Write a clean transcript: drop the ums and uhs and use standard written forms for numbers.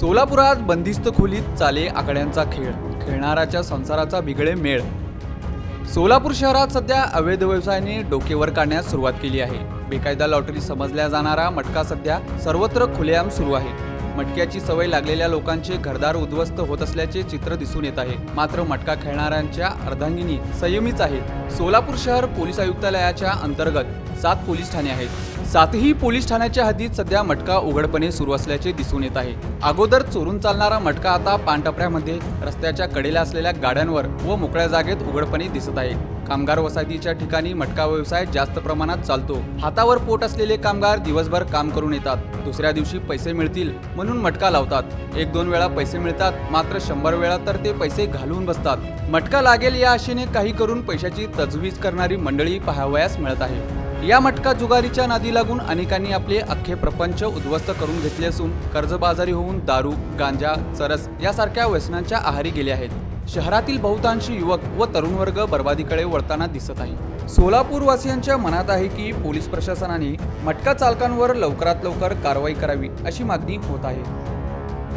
सोलापुरात बंदिस्त खोलीत चाले आकड्यांचा खेळ, खेळणाऱ्याच्या संसाराचा बिघडे मेळ। सोलापूर शहरात सध्या अवैध व्यवसायाने डोकेवर काढण्यास सुरुवात केली आहे। बेकायदा लॉटरी समजल्या जाणारा मटका सध्या सर्वत्र खुलेआम सुरू आहे। मटक्याची सवय लागलेल्या लोकांचे घरदार उद्ध्वस्त होत असल्याचे चित्र दिसून येत आहे। मात्र मटका खेळणाऱ्यांच्या अर्धांगिनी संयमीच आहेत। सोलापूर शहर पोलीस आयुक्तालयाच्या अंतर्गत 7 पोलीस ठाणे आहेत। 7ही पोलीस ठाण्याच्या हद्दीत सध्या मटका उघडपणे सुरू असल्याचे दिसून येत आहे। अगोदर चोरून चालणारा मटका आता पानटपऱ्यामध्ये, रस्त्याच्या कडेला असलेल्या गाड्यांवर व मोकळ्या जागेत उघडपणे दिसत आहे। कामगार वसाहतीच्या ठिकाणी मटका व्यवसाय जास्त प्रमाणात चालतो। हातावर पोट असलेले कामगार दिवसभर काम करून येतात, दुसऱ्या दिवशी पैसे मिळतील म्हणून मटका लावतात। 1-2 वेळा पैसे मिळतात, मात्र 100 वेळा तर ते पैसे घालवून बसतात। मटका लागेल या आशेने काही करून पैशाची तजवीज करणारी मंडळी पाहावयास मिळत आहे। या मटका जुगारीच्या नादी लागून अनेकांनी आपले अख्खे प्रपंच उद्ध्वस्त करून घेतले असून कर्जबाजारी होऊन दारू, गांजा, चरस यासारख्या व्यसनांच्या आहारी गेले आहेत। शहरातील बहुतांश युवक व तरुण वर्ग बर्बादीकडे वळताना दिसत आहे। सोलापूर वासियांच्या मनात आहे की पोलीस प्रशासनाने मटका चालकांवर लवकरात लवकर कारवाई करावी अशी मागणी होत आहे।